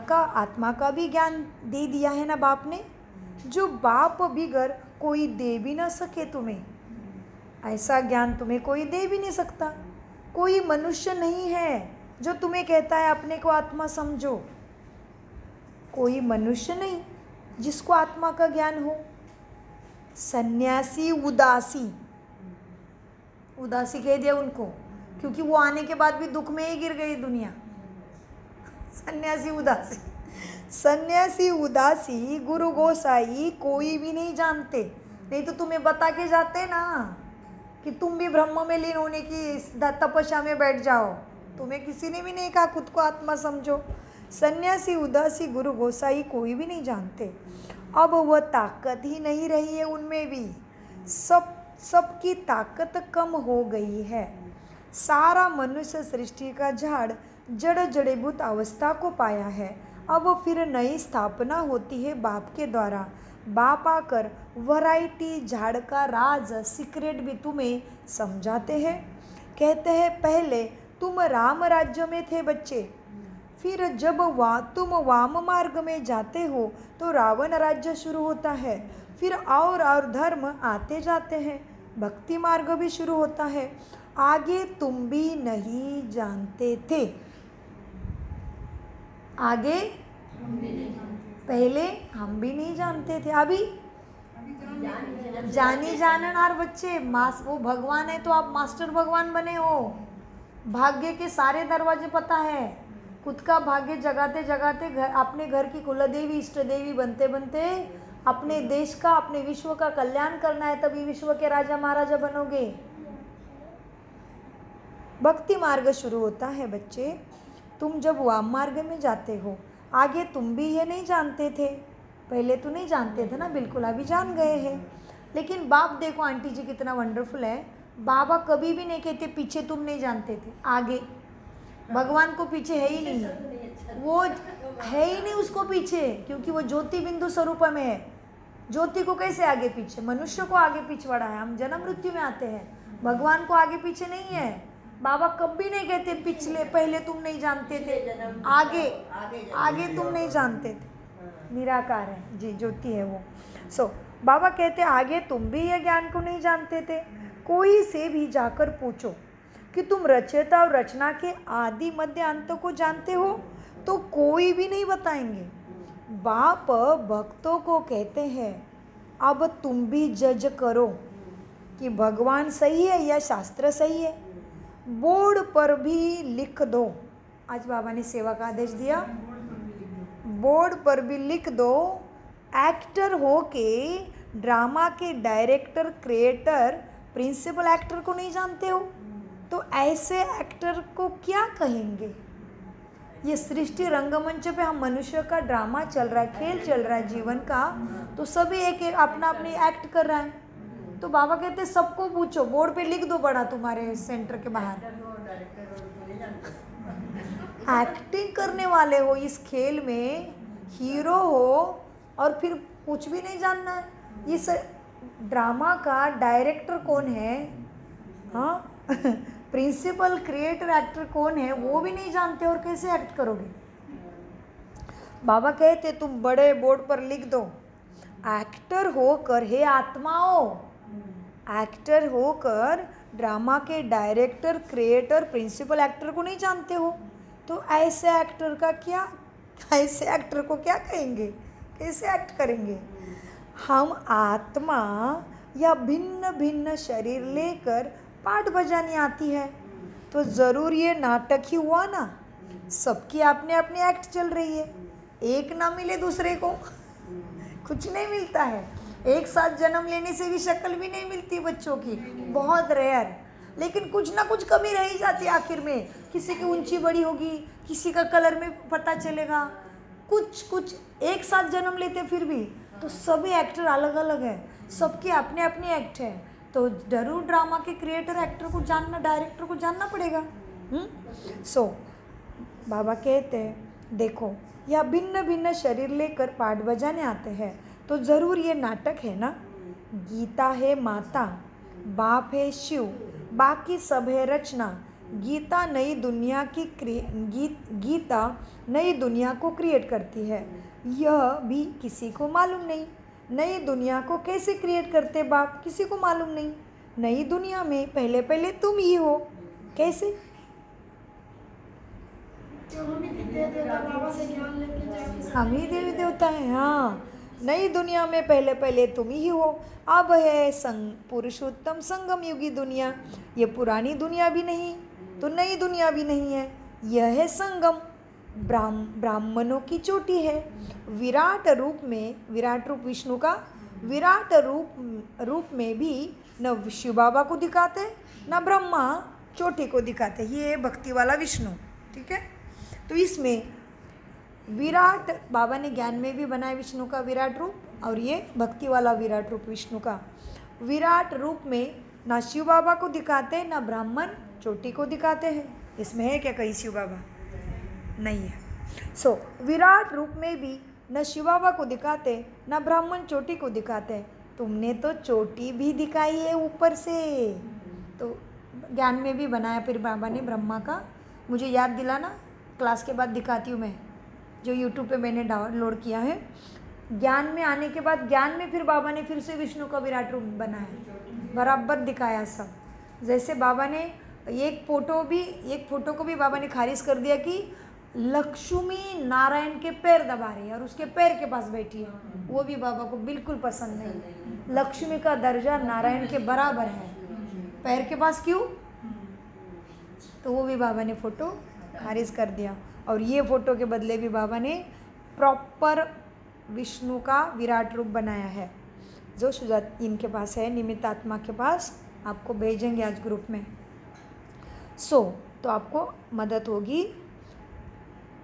का भी ज्ञान दे दिया है ना बाप ने, जो बाप बिगर कोई दे भी ना सके तुम्हें। ऐसा ज्ञान तुम्हें कोई दे भी नहीं सकता। कोई मनुष्य नहीं है जो तुम्हें कहता है अपने को आत्मा समझो। कोई मनुष्य नहीं जिसको आत्मा का ज्ञान हो। सन्यासी उदासी कह दिया उनको, क्योंकि वो आने के बाद भी दुख में ही गिर गई दुनिया। सन्यासी उदासी गुरु गोसाई कोई भी नहीं जानते, नहीं तो तुम्हें बता के जाते ना कि तुम भी ब्रह्म में लीन होने की तपस्या में बैठ जाओ। तुम्हें किसी ने भी नहीं कहा खुद को आत्मा समझो। सन्यासी उदासी गुरु गोसाई कोई भी नहीं जानते। अब वह ताकत ही नहीं रही है उनमें भी, सबकी ताकत कम हो गई है। सारा मनुष्य सृष्टि का झाड़ जड़ जड़ीभूत अवस्था को पाया है। अब फिर नई स्थापना होती है बाप के द्वारा। बाप आकर वैरायटी झाड़ का राज सीक्रेट भी तुम्हें समझाते हैं। कहते हैं पहले तुम राम राज्य में थे बच्चे, फिर जब तुम वाम मार्ग में जाते हो तो रावण राज्य शुरू होता है, फिर और धर्म आते जाते हैं, भक्ति मार्ग भी शुरू होता है। आगे तुम भी नहीं जानते थे। आगे पहले हम भी नहीं जानते थे, अभी जानी जाननार बच्चे। वो भगवान है तो आप मास्टर भगवान बने हो। भाग्य के सारे दरवाजे पता है, खुद का भाग्य जगाते जगाते अपने घर की कुलदेवी इष्ट देवी बनते बनते अपने देश का, अपने विश्व का कल्याण करना है, तभी विश्व के राजा महाराजा बनोगे। भक्ति मार्ग शुरू होता है बच्चे। तुम जब वाम मार्ग में जाते हो, आगे तुम भी ये नहीं जानते थे। पहले तो नहीं जानते थे ना, बिल्कुल, अभी जान गए हैं। लेकिन बाप देखो आंटी जी कितना वंडरफुल है, बाबा कभी भी नहीं कहते पीछे तुम नहीं जानते थे, आगे। भगवान को पीछे है ही नहीं, वो है ही नहीं उसको पीछे, क्योंकि वो ज्योति बिंदु स्वरूप में है। ज्योति को कैसे आगे पीछे, मनुष्य को आगे पीछे है, हम जन्म मृत्यु में आते हैं, भगवान को आगे पीछे नहीं है। बाबा कभी नहीं कहते पिछले पहले तुम नहीं जानते थे, आगे आगे तुम नहीं जानते थे, निराकार है जी, ज्योति है वो। बाबा कहते आगे तुम भी यह ज्ञान को नहीं जानते थे, कोई से भी जाकर पूछो कि तुम रचयिता और रचना के आदि मध्य अंत को जानते हो, तो कोई भी नहीं बताएंगे। बाप भक्तों को कहते हैं अब तुम भी जज करो कि भगवान सही है या शास्त्र सही है, बोर्ड पर भी लिख दो। आज बाबा ने सेवा का आदेश दिया, बोर्ड पर भी लिख दो। एक्टर हो के ड्रामा के डायरेक्टर, क्रिएटर, प्रिंसिपल एक्टर को नहीं जानते हो, तो ऐसे एक्टर को क्या कहेंगे। ये सृष्टि रंगमंच पे हम मनुष्य का ड्रामा चल रहा है, खेल चल रहा है जीवन का, तो सभी एक एक अपना अपनी एक्ट कर रहा है। तो बाबा कहते सबको पूछो, बोर्ड पे लिख दो बड़ा तुम्हारे सेंटर के बाहर, एक्टिंग करने वाले हो इस खेल में, हीरो हो, और फिर कुछ भी नहीं जानना है इस ड्रामा का डायरेक्टर कौन है, हाँ प्रिंसिपल, क्रिएटर, एक्टर कौन है वो भी नहीं जानते, और कैसे एक्ट करोगे। बाबा कहते तुम बड़े बोर्ड पर लिख दो, एक्टर होकर हे आत्माओं, एक्टर होकर ड्रामा के डायरेक्टर, क्रिएटर, प्रिंसिपल एक्टर को नहीं जानते हो, तो ऐसे एक्टर का क्या, ऐसे एक्टर को क्या कहेंगे, कैसे एक्ट करेंगे। हम आत्मा या भिन्न भिन्न शरीर लेकर पाठ बजानी आती है, तो ज़रूर ये नाटक ही हुआ ना, सबकी अपने अपने एक्ट चल रही है, एक ना मिले दूसरे को कुछ नहीं मिलता है। एक साथ जन्म लेने से भी शक्ल भी नहीं मिलती बच्चों की, बहुत रेयर, लेकिन कुछ ना कुछ कमी रह ही जाती है आखिर में। किसी की ऊंची बड़ी होगी, किसी का कलर में पता चलेगा, कुछ एक साथ जन्म लेते फिर भी, तो सभी एक्टर अलग अलग है, सबके अपने अपने एक्ट है, तो जरूर ड्रामा के क्रिएटर, एक्टर को जानना, डायरेक्टर को जानना पड़ेगा। बाबा कहते हैं देखो, या भिन्न भिन्न शरीर लेकर पाठ बजाने आते हैं, तो ज़रूर ये नाटक है ना। गीता है माता, बाप है शिव, बाकी सब है रचना। गीता नई दुनिया की गीता नई दुनिया को क्रिएट करती है, यह भी किसी को मालूम नहीं। नई दुनिया को कैसे क्रिएट करते बाप, किसी को मालूम नहीं। नई दुनिया में पहले पहले तुम ही हो, कैसे। हम ही देवी देवता हैं, हाँ। नई दुनिया में पहले पहले तुम ही हो। अब है पुरुषोत्तम संगम युगी दुनिया, ये पुरानी दुनिया भी नहीं तो नई दुनिया भी नहीं है, यह है संगम। ब्राह्मणों की चोटी है। विराट रूप में, विराट रूप विष्णु का, विराट रूप में भी न शिव बाबा को दिखाते न ब्रह्मा चोटी को दिखाते, ये भक्ति वाला विष्णु, ठीक है। तो इसमें विराट बाबा ने ज्ञान में भी बनाया विष्णु का विराट रूप, और ये भक्ति वाला विराट रूप विष्णु का। विराट रूप में ना शिव बाबा को दिखाते ना ब्राह्मण चोटी को दिखाते हैं। इसमें है क्या कहीं शिव बाबा? नहीं है। विराट रूप में भी न शिव बाबा को दिखाते न ब्राह्मण चोटी को दिखाते। तुमने तो चोटी भी दिखाई है ऊपर से, तो ज्ञान में भी बनाया फिर बाबा ने ब्रह्मा का। मुझे याद दिलाना, क्लास के बाद दिखाती हूँ मैं, जो यूट्यूब पे मैंने डाउनलोड किया है। ज्ञान में आने के बाद ज्ञान में फिर बाबा ने फिर से विष्णु का विराट रूप बनाया, बराबर दिखाया सब। जैसे बाबा ने एक फ़ोटो को भी बाबा ने खारिज कर दिया कि लक्ष्मी नारायण के पैर दबा रही है और उसके पैर के पास बैठी है, वो भी बाबा को बिल्कुल पसंद नहीं। लक्ष्मी का दर्जा नारायण के बराबर है, पैर के पास क्यों? तो वो भी बाबा ने फ़ोटो खारिज कर दिया। और ये फ़ोटो के बदले भी बाबा ने प्रॉपर विष्णु का विराट रूप बनाया है, जो सुजात इनके पास है, निमित्त आत्मा के पास। आपको भेजेंगे आज ग्रुप में। तो आपको मदद होगी।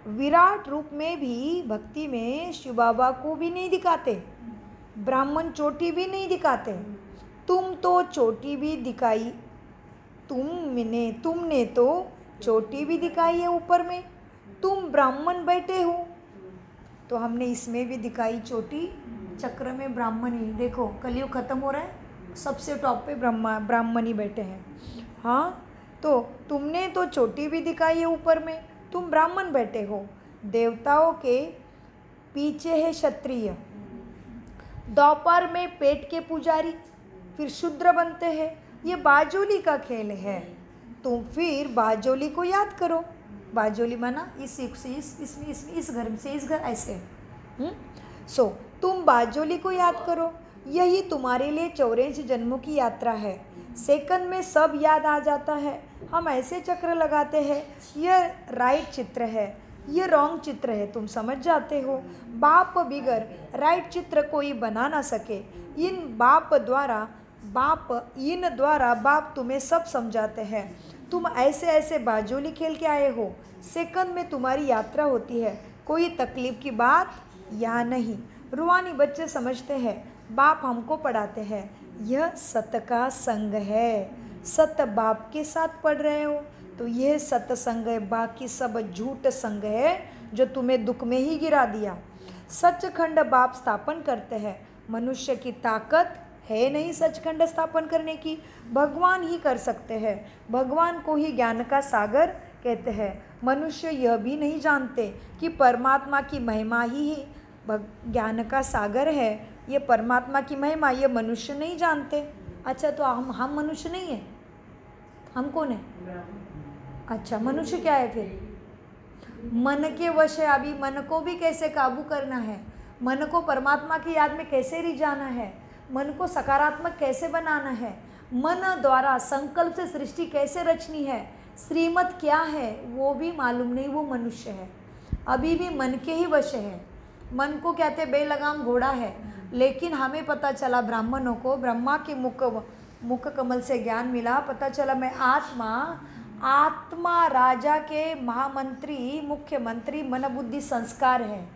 विराट रूप में भी भक्ति में शिव बाबा को भी नहीं दिखाते, ब्राह्मण चोटी भी नहीं दिखाते। तुम तो चोटी भी दिखाई तुमने तो चोटी भी दिखाई है ऊपर में, तुम ब्राह्मण बैठे हो। तो हमने इसमें भी दिखाई चोटी, चक्र में ब्राह्मण ही। देखो कलयुग खत्म हो रहा है, सबसे टॉप पे ब्राह्मण ही बैठे हैं। हाँ, तो तुमने तो चोटी भी दिखाई है ऊपर में, तुम ब्राह्मण बैठे हो। देवताओं के पीछे है क्षत्रिय, दोपहर में पेट के पुजारी, फिर शूद्र बनते हैं। ये बाजोली का खेल है। तुम फिर बाजोली को याद करो। बाजोली माना इस युग से इस घर से इस घर, ऐसे। सो तुम बाजोली को याद करो। यही तुम्हारे लिए 84 जन्मों की यात्रा है। सेकंड में सब याद आ जाता है। हम ऐसे चक्र लगाते हैं, यह राइट चित्र है, ये रॉन्ग चित्र है, तुम समझ जाते हो। बाप बिगर राइट चित्र कोई बना ना सके। इन द्वारा बाप तुम्हें सब समझाते हैं। तुम ऐसे ऐसे बाजोली खेल के आए हो। सेकंड में तुम्हारी यात्रा होती है, कोई तकलीफ की बात यहाँ नहीं। रूहानी बच्चे समझते हैं, बाप हमको पढ़ाते हैं, यह सत्य का संग है। सत्य बाप के साथ पढ़ रहे हो तो यह सत्संग है, बाकी सब झूठ संग है जो तुम्हें दुख में ही गिरा दिया। सचखंड बाप स्थापन करते हैं। मनुष्य की ताकत है नहीं सचखंड स्थापन करने की, भगवान ही कर सकते हैं। भगवान को ही ज्ञान का सागर कहते हैं। मनुष्य यह भी नहीं जानते कि परमात्मा की महिमा ही ज्ञान का सागर है। ये परमात्मा की महिमा ये मनुष्य नहीं जानते। अच्छा, तो हम मनुष्य नहीं है, हम कौन है? अच्छा, मनुष्य क्या है फिर? मन के वश है। अभी मन को भी कैसे काबू करना है, मन को परमात्मा की याद में कैसे रिझाना है, मन को सकारात्मक कैसे बनाना है, मन द्वारा संकल्प से सृष्टि कैसे रचनी है, श्रीमत क्या है वो भी मालूम नहीं, वो मनुष्य है। अभी भी मन के ही वश है। मन को कहते बेलगाम घोड़ा है। लेकिन हमें पता चला, ब्राह्मणों को ब्रह्मा के मुख कमल से ज्ञान मिला, पता चला मैं आत्मा राजा के महामंत्री मुख्यमंत्री मन बुद्धि संस्कार है।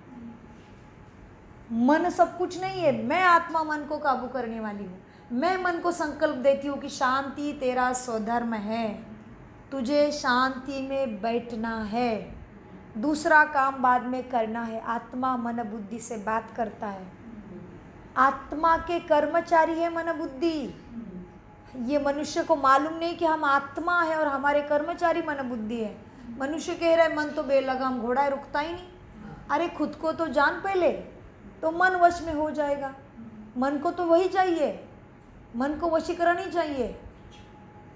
मन सब कुछ नहीं है। मैं आत्मा मन को काबू करने वाली हूँ। मैं मन को संकल्प देती हूँ कि शांति तेरा स्वधर्म है, तुझे शांति में बैठना है, दूसरा काम बाद में करना है। आत्मा मन बुद्धि से बात करता है। आत्मा के कर्मचारी है मन बुद्धि। ये मनुष्य को मालूम नहीं कि हम आत्मा है और हमारे कर्मचारी मन बुद्धि है। मनुष्य कह रहा है मन तो बेलगाम घोड़ा है, रुकता ही नहीं। अरे खुद को तो जान पहले, तो मन वश में हो जाएगा। मन को तो वही चाहिए, मन को वशीकरण ही चाहिए।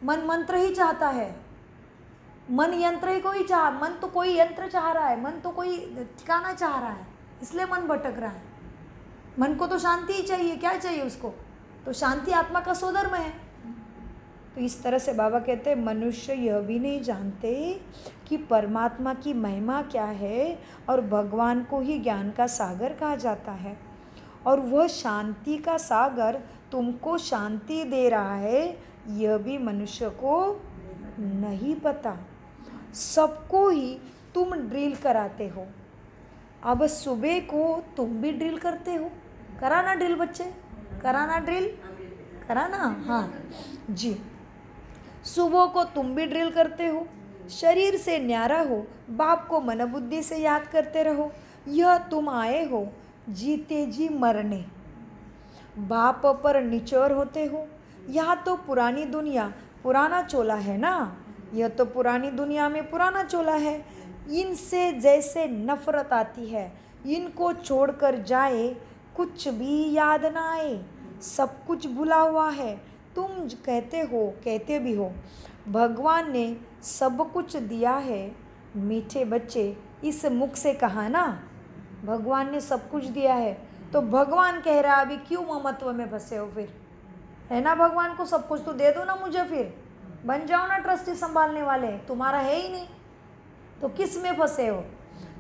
मन मंत्र ही चाहता है, मन यंत्र ही कोई मन तो कोई यंत्र चाह रहा है, मन तो कोई ठिकाना चाह रहा है, इसलिए मन भटक रहा है। मन को तो शांति ही चाहिए। क्या चाहिए उसको? तो शांति आत्मा का स्वधर्म है। तो इस तरह से बाबा कहते हैं मनुष्य यह भी नहीं जानते कि परमात्मा की महिमा क्या है और भगवान को ही ज्ञान का सागर कहा जाता है। और वह शांति का सागर तुमको शांति दे रहा है, यह भी मनुष्य को नहीं पता। सबको ही तुम ड्रिल कराते हो। अब सुबह को तुम भी ड्रिल करते हो। कराना ड्रिल बच्चे, कराना ड्रिल, कराना। हाँ जी, सुबह को तुम भी ड्रिल करते हो। शरीर से न्यारा हो, बाप को मन बुद्धि से याद करते रहो। यह तुम आए हो जीते जी मरने, बाप पर निचोर होते हो। यहाँ तो पुरानी दुनिया पुराना चोला है ना, यह तो पुरानी दुनिया में पुराना चोला है। इनसे जैसे नफरत आती है, इनको छोड़कर जाए, कुछ भी याद ना आए, सब कुछ भुला हुआ है। तुम कहते भी हो भगवान ने सब कुछ दिया है। मीठे बच्चे, इस मुख से कहा ना भगवान ने सब कुछ दिया है, तो भगवान कह रहा अभी क्यों ममत्व में फंसे हो? फिर है ना, भगवान को सब कुछ तो दे दो ना मुझे, फिर बन जाओ ना ट्रस्टी संभालने वाले। तुम्हारा है ही नहीं तो किस में फंसे हो?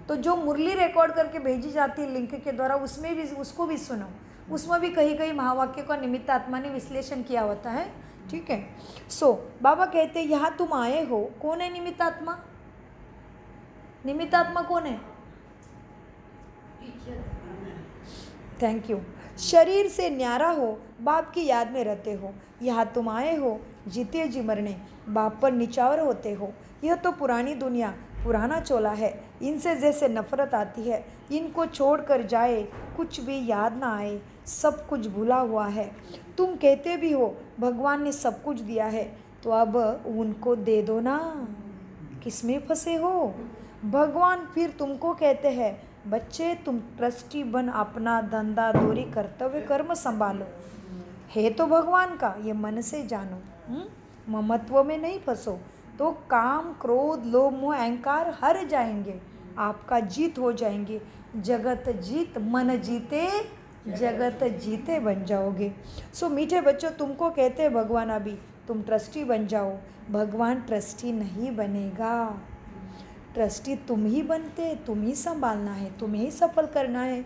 तो जो मुरली रिकॉर्ड करके भेजी जाती है लिंक के द्वारा, उसमें भी उसको भी सुनो। उसमें भी कहीं कहीं महावाक्य का निमित्त आत्मा ने विश्लेषण किया होता है। ठीक है। सो बाबा कहते हैं यहाँ तुम आए हो। कौन है निमित्त आत्मा? निमित्त आत्मा कौन है? Thank you. शरीर से न्यारा हो, बाप की याद में रहते हो। यहाँ तुम आए हो जीते जी मरने, बाप पर निचावर होते हो। यह तो पुरानी दुनिया, पुराना चोला है, इनसे जैसे नफरत आती है। इनको छोड़कर जाए, कुछ भी याद ना आए, सब कुछ भूला हुआ है। तुम कहते भी हो भगवान ने सब कुछ दिया है, तो अब उनको दे दो ना, किसमें फंसे हो। भगवान फिर तुमको कहते हैं, बच्चे तुम ट्रस्टी बन अपना धंधा दोरी कर्तव्य कर्म संभालो। है तो भगवान का, ये मन से जानो। ममत्व में नहीं फंसो, तो काम क्रोध लोभ मोह अहंकार हर जाएंगे, आपका जीत हो जाएंगे। जगत जीत मन जीते, जगत जीते बन जाओगे। सो मीठे बच्चों, तुमको कहते हैं भगवान अभी तुम ट्रस्टी बन जाओ। भगवान ट्रस्टी नहीं बनेगा, ट्रस्टी तुम ही बनते, तुम ही संभालना है, तुम्हें ही सफल करना है।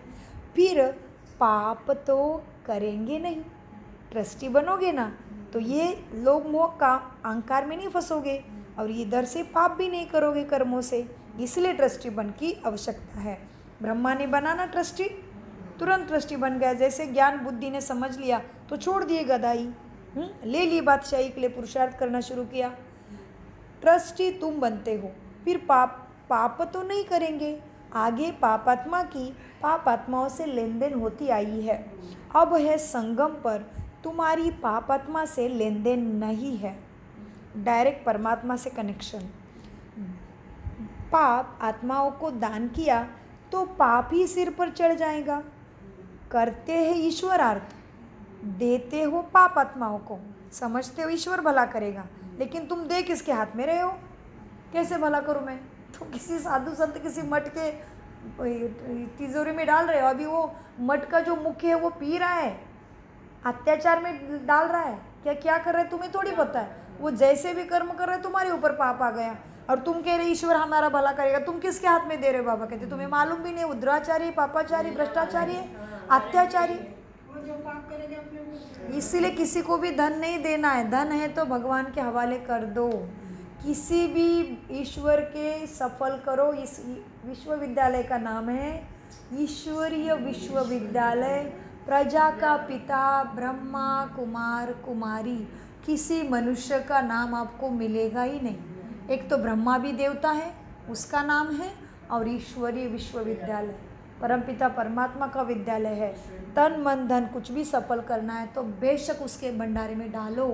फिर पाप तो करेंगे नहीं, ट्रस्टी बनोगे ना, तो ये लोभ मोह का अहंकार में नहीं फंसोगे, और इधर से पाप भी नहीं करोगे कर्मों से। इसलिए ट्रस्टी बन की आवश्यकता है। ब्रह्मा ने बनाना ट्रस्टी, तुरंत ट्रस्टी बन गया। जैसे ज्ञान बुद्धि ने समझ लिया तो छोड़ दिए गदाई, ले ली बादशाही के लिए पुरुषार्थ करना शुरू किया। ट्रस्टी तुम बनते हो। फिर पाप तो नहीं करेंगे। आगे पापात्मा की पापात्माओं से लेन देन होती आई है। अब है संगम पर तुम्हारी पापात्मा से लेन देन नहीं है, डायरेक्ट परमात्मा से कनेक्शन। पाप आत्माओं को दान किया तो पाप ही सिर पर चढ़ जाएगा। करते हैं ईश्वरार्थ, देते हो पाप आत्माओं को, समझते हो ईश्वर भला करेगा, लेकिन तुम दे किसके हाथ में रहे हो। कैसे भला करूँ मैं, तो किसी साधु संत किसी मठ के तिजोरी में डाल रहे हो। अभी वो मठ का जो मुख्य है वो पी रहा है, अत्याचार में डाल रहा है, क्या कर रहे तुम्हें थोड़ी पता है। वो जैसे भी कर्म कर रहे तुम्हारे ऊपर पाप आ गया, और तुम कह रहे ईश्वर हमारा भला करेगा। तुम किसके हाथ में दे रहे हो। बाबा कहते तुम्हें मालूम भी नहीं, उद्राचारी, पापाचारी, भ्रष्टाचारी, अत्याचारी। इसीलिए किसी को भी धन नहीं देना है। धन है तो भगवान के हवाले कर दो। किसी भी ईश्वर के सफल करो। इस विश्वविद्यालय का नाम है ईश्वरीय विश्वविद्यालय, प्रजा का पिता ब्रह्मा कुमार कुमारी। किसी मनुष्य का नाम आपको मिलेगा ही नहीं। एक तो ब्रह्मा भी देवता है, उसका नाम है, और ईश्वरीय विश्वविद्यालय परमपिता परमात्मा का विद्यालय है। तन मन धन कुछ भी सफल करना है तो बेशक उसके भंडारे में डालो,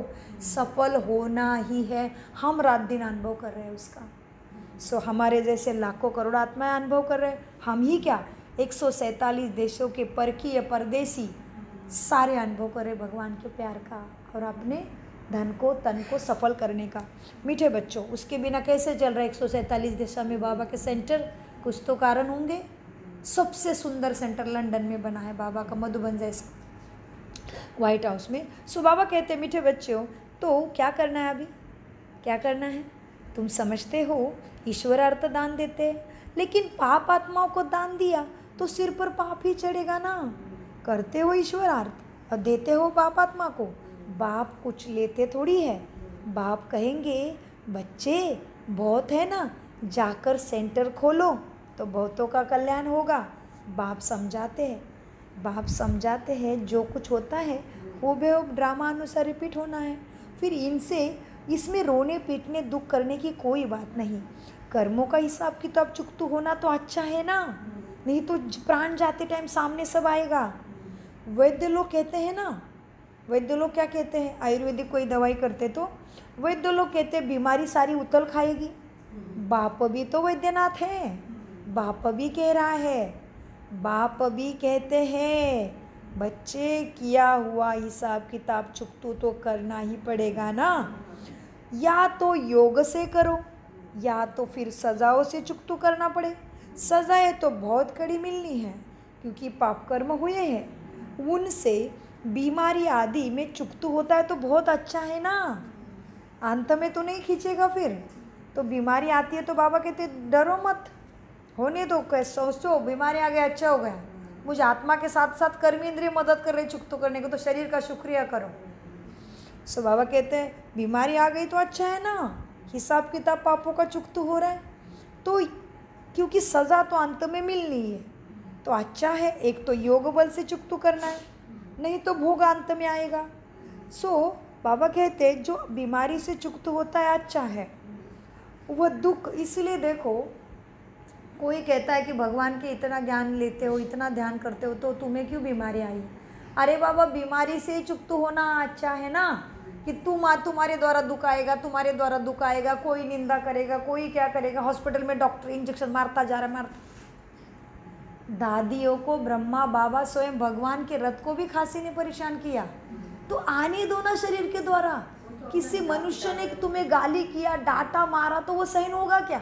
सफल होना ही है। हम रात दिन अनुभव कर रहे हैं उसका। सो हमारे जैसे लाखों करोड़ आत्माएं अनुभव कर रहे हैं। हम ही क्या, 147 देशों के परकीय परदेसी सारे अनुभव कर रहे भगवान के प्यार का और अपने धन को तन को सफल करने का। मीठे बच्चों, उसके बिना कैसे चल रहा है 147 देशों में बाबा के सेंटर। कुछ तो कारण होंगे। सबसे सुंदर सेंटर लंदन में बना है बाबा का, मधुबन जैसा, व्हाइट हाउस में। सो बाबा कहते हैं मीठे बच्चों, तो क्या करना है अभी, क्या करना है। तुम समझते हो ईश्वरार्थ दान देते हैं, लेकिन पाप आत्माओं को दान दिया तो सिर पर पाप ही चढ़ेगा ना। करते हो ईश्वरार्थ और देते हो पाप आत्मा को। बाप कुछ लेते थोड़ी है। बाप कहेंगे बच्चे बहुत है ना, जाकर सेंटर खोलो तो बहुतों का कल्याण होगा। बाप समझाते हैं, बाप समझाते हैं जो कुछ होता है हूबहू ड्रामा अनुसार रिपीट होना है। फिर इसमें रोने पीटने दुख करने की कोई बात नहीं। कर्मों का हिसाब किताब चुकतू होना तो अच्छा है ना, नहीं तो प्राण जाते टाइम सामने सब आएगा। वैद्य लोग कहते हैं ना, वैद्य लोग क्या कहते हैं, आयुर्वेदिक कोई दवाई करते तो वैद्य लोग कहते हैं बीमारी सारी उतल खाएगी। बाप भी तो वैद्यनाथ है, बाप भी कह रहा है, बाप भी कहते हैं बच्चे किया हुआ हिसाब किताब चुकतू तो करना ही पड़ेगा ना। या तो योग से करो या तो फिर सजाओं से चुकतू करना पड़े। सजाएं तो बहुत कड़ी मिलनी है क्योंकि पाप कर्म हुए हैं, उनसे बीमारी आदि में चुकतू होता है तो बहुत अच्छा है ना। अंत में तो नहीं खींचेगा। फिर तो बीमारी आती है तो बाबा कहते डरो मत, होने दो। सोचो बीमारी आ गया अच्छा हो गया, मुझे आत्मा के साथ साथ कर्मेंद्रिय मदद कर रही चुकतू करने को, तो शरीर का शुक्रिया करो। सो बाबा कहते हैं बीमारी आ गई तो अच्छा है ना, हिसाब किताब पापों का चुकतू हो रहा है तो, क्योंकि सज़ा तो अंत में मिलनी है तो अच्छा है। एक तो योग बल से चुकतू करना है, नहीं तो भोग अंत में आएगा। बाबा कहते जो बीमारी से चुक्त होता है अच्छा है, वह दुख। इसलिए देखो, कोई कहता है कि भगवान के इतना ज्ञान लेते हो, इतना ध्यान करते हो, तो तुम्हें क्यों बीमारी आई? अरे बाबा, बीमारी से चुक्त होना अच्छा है ना, कि तुम्हारे द्वारा दुख आएगा, तुम्हारे द्वारा दुख आएगा, कोई निंदा करेगा, कोई क्या करेगा, हॉस्पिटल में डॉक्टर इंजेक्शन मारता जा रहा, मारता। दादियों को ब्रह्मा बाबा स्वयं भगवान के रथ को भी खांसी ने परेशान किया, तो आने दो ना शरीर के द्वारा। किसी मनुष्य ने तुम्हें गाली किया, डांटा, मारा, तो वो सहन होगा क्या?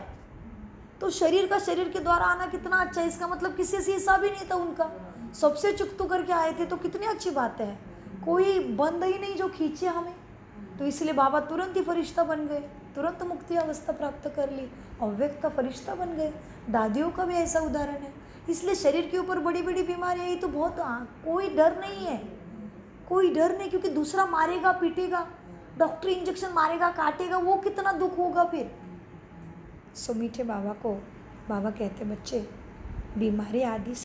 तो शरीर का शरीर के द्वारा आना कितना अच्छा है। इसका मतलब किसी से हिसाब ही नहीं था उनका, सबसे चुक्त करके आए थे, तो कितनी अच्छी बात है। कोई बंद ही नहीं जो खींचे हमें। तो इसलिए बाबा तुरंत ही फरिश्ता बन गए, तुरंत मुक्ति अवस्था प्राप्त कर ली, अव्यक्त का फरिश्ता बन गए। दादियों का भी ऐसा उदाहरण है। इसलिए शरीर के ऊपर बड़ी बड़ी बीमारियाँ, ये तो बहुत, कोई डर नहीं है, कोई डर नहीं, क्योंकि दूसरा मारेगा, पीटेगा, डॉक्टर इंजेक्शन मारेगा, काटेगा, वो कितना दुख होगा फिर। मीठे बाबा कहते बच्चे, बीमारी आदि